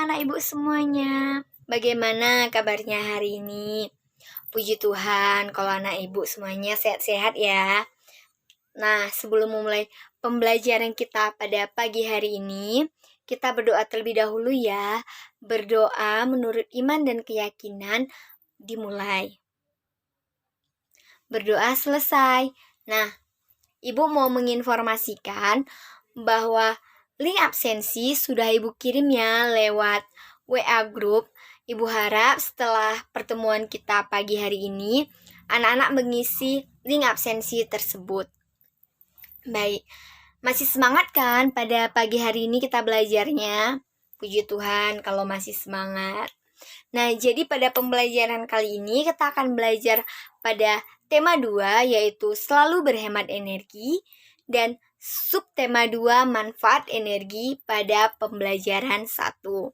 anak-anak ibu semuanya. Bagaimana kabarnya hari ini? Puji Tuhan kalau anak ibu semuanya sehat-sehat ya. Nah, sebelum memulai pembelajaran kita pada pagi hari ini, kita berdoa terlebih dahulu ya. Berdoa menurut iman dan keyakinan dimulai. Berdoa selesai. Nah, ibu mau menginformasikan bahwa link absensi sudah ibu kirim ya lewat WA Group. Ibu harap setelah pertemuan kita pagi hari ini, anak-anak mengisi link absensi tersebut. Baik, masih semangat kan pada pagi hari ini kita belajarnya? Puji Tuhan kalau masih semangat. Nah, jadi pada pembelajaran kali ini kita akan belajar pada tema 2 yaitu selalu berhemat energi dan subtema 2 manfaat energi pada pembelajaran 1.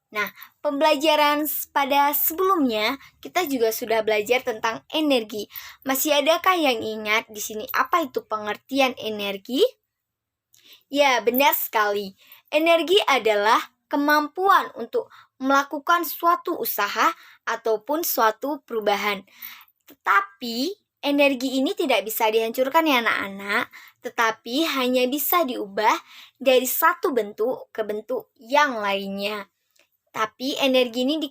Nah, pembelajaran pada sebelumnya kita juga sudah belajar tentang energi. Masih adakah yang ingat di sini apa itu pengertian energi? Ya, benar sekali. Energi adalah kemampuan untuk melakukan suatu usaha ataupun suatu perubahan. Tetapi energi ini tidak bisa dihancurkan ya anak-anak, tetapi hanya bisa diubah dari satu bentuk ke bentuk yang lainnya. Tapi energi ini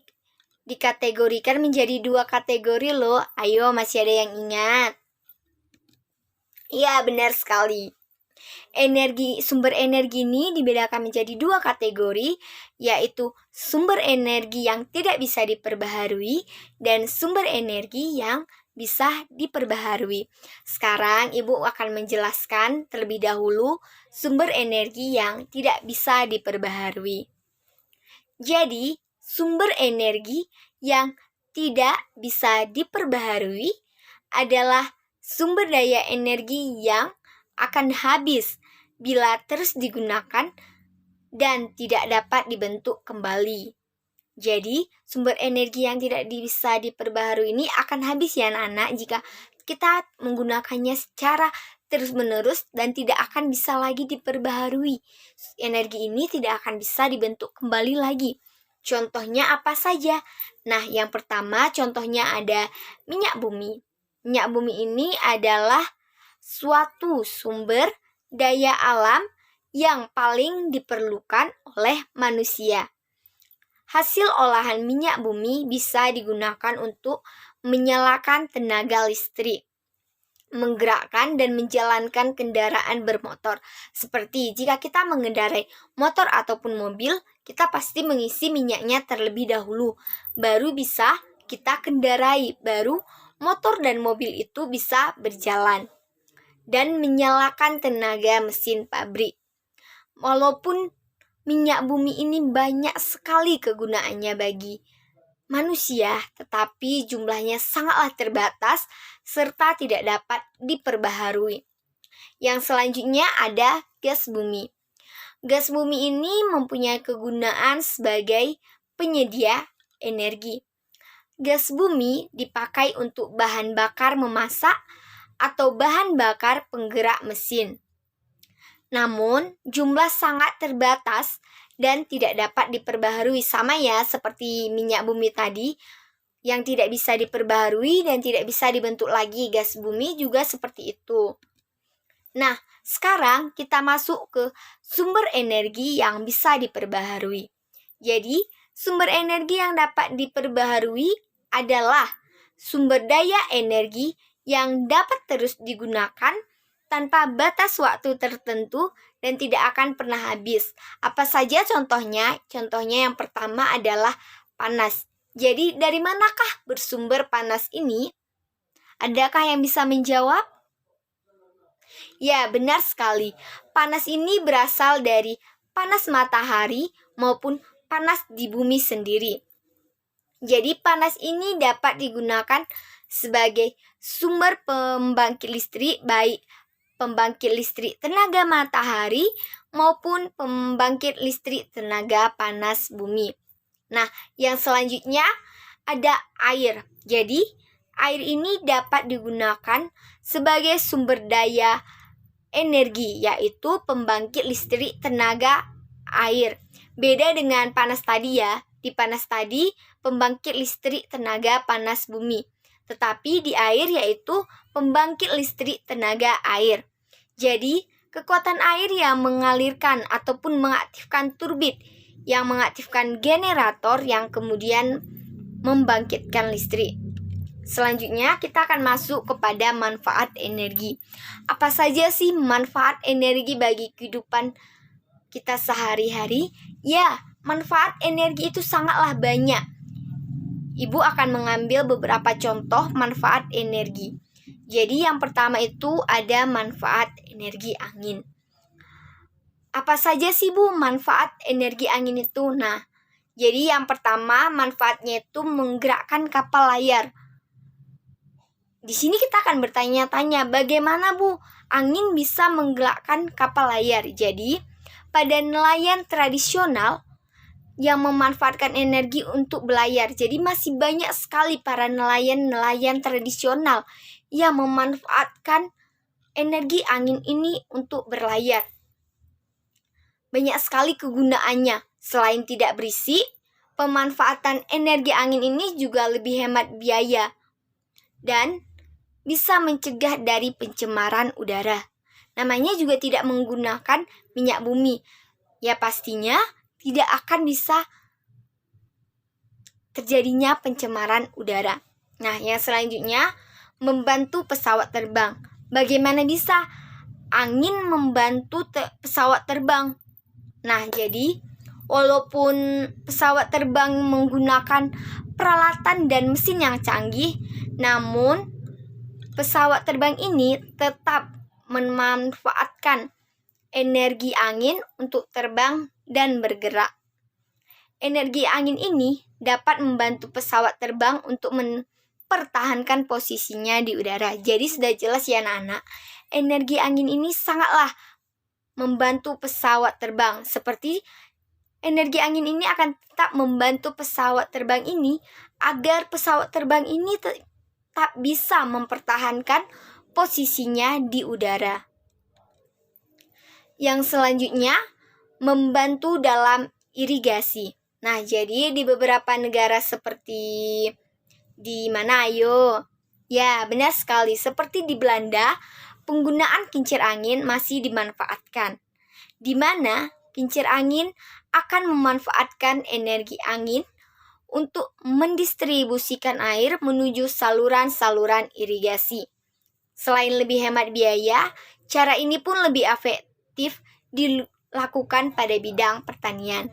dikategorikan menjadi 2 kategori loh. Ayo, masih ada yang ingat? Iya, benar sekali. Sumber energi ini dibedakan menjadi 2 kategori, yaitu sumber energi yang tidak bisa diperbaharui dan sumber energi yang bisa diperbaharui. Sekarang ibu akan menjelaskan terlebih dahulu sumber energi yang tidak bisa diperbaharui. Jadi, sumber energi yang tidak bisa diperbaharui adalah sumber daya energi yang akan habis bila terus digunakan dan tidak dapat dibentuk kembali. Jadi, sumber energi yang tidak bisa diperbaharui ini akan habis ya anak-anak jika kita menggunakannya secara terus-menerus dan tidak akan bisa lagi diperbaharui. Energi ini tidak akan bisa dibentuk kembali lagi. Contohnya apa saja? Nah, yang pertama contohnya ada minyak bumi. Minyak bumi ini adalah suatu sumber daya alam yang paling diperlukan oleh manusia. Hasil olahan minyak bumi bisa digunakan untuk menyalakan tenaga listrik, menggerakkan dan menjalankan kendaraan bermotor. Seperti jika kita mengendarai motor ataupun mobil, kita pasti mengisi minyaknya terlebih dahulu, baru bisa kita kendarai, baru motor dan mobil itu bisa berjalan dan menyalakan tenaga mesin pabrik. Walaupun minyak bumi ini banyak sekali kegunaannya bagi manusia, tetapi jumlahnya sangatlah terbatas serta tidak dapat diperbaharui. Yang selanjutnya ada gas bumi. Gas bumi ini mempunyai kegunaan sebagai penyedia energi. Gas bumi dipakai untuk bahan bakar memasak atau bahan bakar penggerak mesin. Namun, jumlah sangat terbatas dan tidak dapat diperbaharui, sama ya seperti minyak bumi tadi yang tidak bisa diperbaharui dan tidak bisa dibentuk lagi. Gas bumi juga seperti itu. Nah, sekarang kita masuk ke sumber energi yang bisa diperbaharui. Jadi, sumber energi yang dapat diperbaharui adalah sumber daya energi yang dapat terus digunakan tanpa batas waktu tertentu dan tidak akan pernah habis. Apa saja contohnya? Contohnya yang pertama adalah panas. Jadi dari manakah bersumber panas ini? Adakah yang bisa menjawab? Ya, benar sekali. Panas ini berasal dari panas matahari maupun panas di bumi sendiri. Jadi panas ini dapat digunakan sebagai sumber pembangkit listrik, baik pembangkit listrik tenaga matahari maupun pembangkit listrik tenaga panas bumi. Nah, yang selanjutnya ada air. Jadi, air ini dapat digunakan sebagai sumber daya energi, yaitu pembangkit listrik tenaga air. Beda dengan panas tadi ya. Di panas tadi, pembangkit listrik tenaga panas bumi. Tetapi di air yaitu pembangkit listrik tenaga air. Jadi, kekuatan air yang mengalirkan ataupun mengaktifkan turbin, yang mengaktifkan generator yang kemudian membangkitkan listrik. Selanjutnya kita akan masuk kepada manfaat energi. Apa saja sih manfaat energi bagi kehidupan kita sehari-hari? Ya, manfaat energi itu sangatlah banyak. Ibu akan mengambil beberapa contoh manfaat energi. Jadi yang pertama itu ada manfaat energi angin. Apa saja sih Bu manfaat energi angin itu? Nah, jadi yang pertama manfaatnya itu menggerakkan kapal layar. Di sini kita akan bertanya-tanya, bagaimana Bu angin bisa menggerakkan kapal layar? Jadi, pada nelayan tradisional yang memanfaatkan energi untuk berlayar. Jadi masih banyak sekali para nelayan-nelayan tradisional yang memanfaatkan energi angin ini untuk berlayar. Banyak sekali kegunaannya. Selain tidak berisik, pemanfaatan energi angin ini juga lebih hemat biaya dan bisa mencegah dari pencemaran udara. Namanya juga tidak menggunakan minyak bumi. Ya pastinya tidak akan bisa terjadinya pencemaran udara. Nah, yang selanjutnya membantu pesawat terbang. Bagaimana bisa angin membantu pesawat terbang? Nah, jadi walaupun pesawat terbang menggunakan peralatan dan mesin yang canggih, namun pesawat terbang ini tetap memanfaatkan energi angin untuk terbang dan bergerak. Energi angin ini dapat membantu pesawat terbang untuk mempertahankan posisinya di udara. Jadi sudah jelas ya anak-anak, energi angin ini sangatlah membantu pesawat terbang. Seperti energi angin ini akan tetap membantu pesawat terbang ini agar pesawat terbang ini tetap bisa mempertahankan posisinya di udara. Yang selanjutnya, membantu dalam irigasi. Nah, jadi di beberapa negara seperti di mana ayo? Ya, benar sekali. Seperti di Belanda, penggunaan kincir angin masih dimanfaatkan. Di mana kincir angin akan memanfaatkan energi angin untuk mendistribusikan air menuju saluran-saluran irigasi. Selain lebih hemat biaya, cara ini pun lebih efektif dilakukan pada bidang pertanian.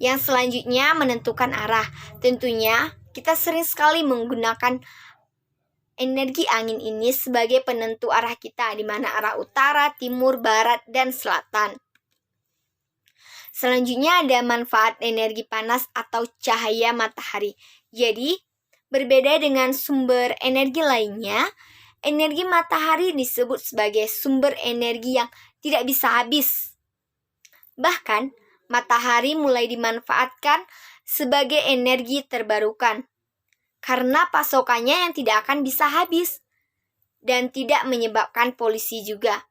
Yang selanjutnya menentukan arah. Tentunya kita sering sekali menggunakan energi angin ini sebagai penentu arah kita, di mana arah utara, timur, barat, dan selatan. Selanjutnya ada manfaat energi panas atau cahaya matahari. Jadi, berbeda dengan sumber energi lainnya, energi matahari disebut sebagai sumber energi yang tidak bisa habis. Bahkan, matahari mulai dimanfaatkan sebagai energi terbarukan karena pasokannya yang tidak akan bisa habis dan tidak menyebabkan polusi juga.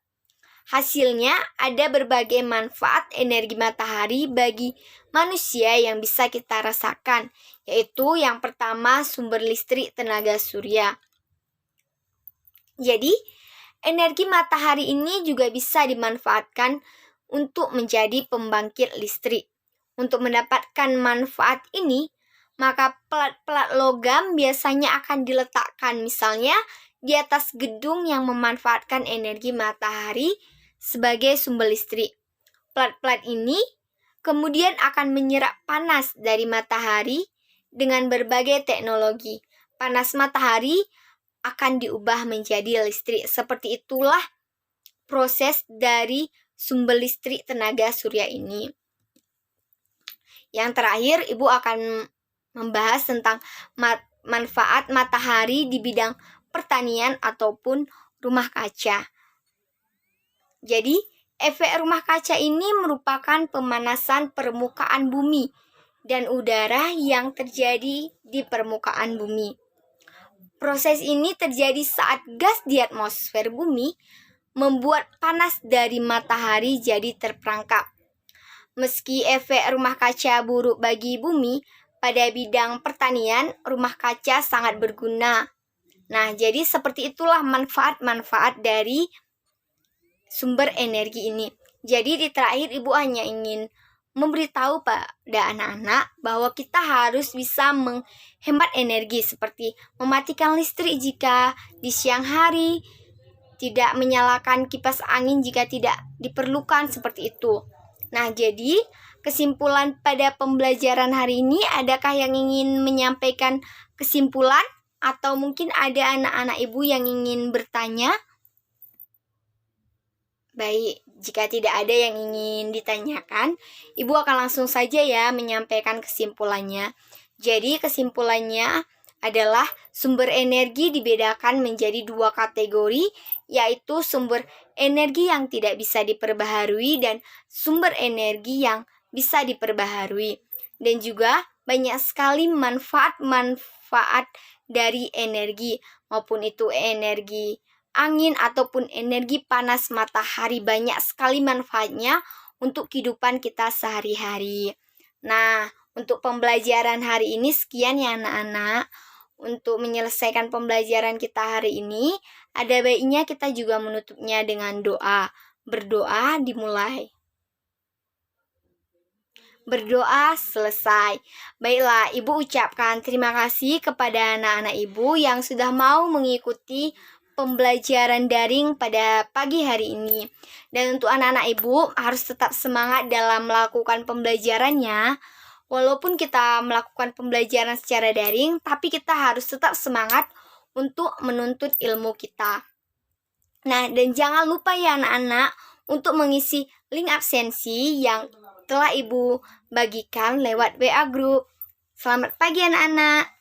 Hasilnya ada berbagai manfaat energi matahari bagi manusia yang bisa kita rasakan, yaitu yang pertama sumber listrik tenaga surya. Jadi, energi matahari ini juga bisa dimanfaatkan untuk menjadi pembangkit listrik. Untuk mendapatkan manfaat ini, maka pelat-pelat logam biasanya akan diletakkan misalnya di atas gedung yang memanfaatkan energi matahari sebagai sumber listrik. Pelat-pelat ini kemudian akan menyerap panas dari matahari dengan berbagai teknologi. Panas matahari akan diubah menjadi listrik. Seperti itulah proses dari sumber listrik tenaga surya ini. Yang terakhir, Ibu akan membahas tentang manfaat matahari di bidang pertanian ataupun rumah kaca. Jadi, efek rumah kaca ini merupakan pemanasan permukaan bumi dan udara yang terjadi di permukaan bumi. Proses ini terjadi saat gas di atmosfer bumi membuat panas dari matahari jadi terperangkap. Meski efek rumah kaca buruk bagi bumi, pada bidang pertanian, rumah kaca sangat berguna. Nah, jadi seperti itulah manfaat-manfaat dari sumber energi ini. Jadi di terakhir Ibu hanya ingin memberitahu pada anak-anak bahwa kita harus bisa menghemat energi seperti mematikan listrik jika di siang hari, tidak menyalakan kipas angin jika tidak diperlukan seperti itu. Nah, jadi kesimpulan pada pembelajaran hari ini, adakah yang ingin menyampaikan kesimpulan? Atau mungkin ada anak-anak Ibu yang ingin bertanya? Baik, jika tidak ada yang ingin ditanyakan, Ibu akan langsung saja ya menyampaikan kesimpulannya. Jadi kesimpulannya adalah sumber energi dibedakan menjadi dua kategori, yaitu sumber energi yang tidak bisa diperbaharui dan sumber energi yang bisa diperbaharui. Dan juga banyak sekali manfaat-manfaat dari energi, maupun itu energi angin ataupun energi panas matahari. Banyak sekali manfaatnya untuk kehidupan kita sehari-hari. Nah, untuk pembelajaran hari ini sekian ya anak-anak. Untuk menyelesaikan pembelajaran kita hari ini, ada baiknya kita juga menutupnya dengan doa. Berdoa dimulai. Berdoa selesai. Baiklah, Ibu ucapkan terima kasih kepada anak-anak Ibu yang sudah mau mengikuti pembelajaran daring pada pagi hari ini. Dan untuk anak-anak Ibu harus tetap semangat dalam melakukan pembelajarannya. Walaupun kita melakukan pembelajaran secara daring, tapi kita harus tetap semangat untuk menuntut ilmu kita. Nah, dan jangan lupa ya anak-anak untuk mengisi link absensi yang telah Ibu bagikan lewat WA Group. Selamat pagi anak-anak.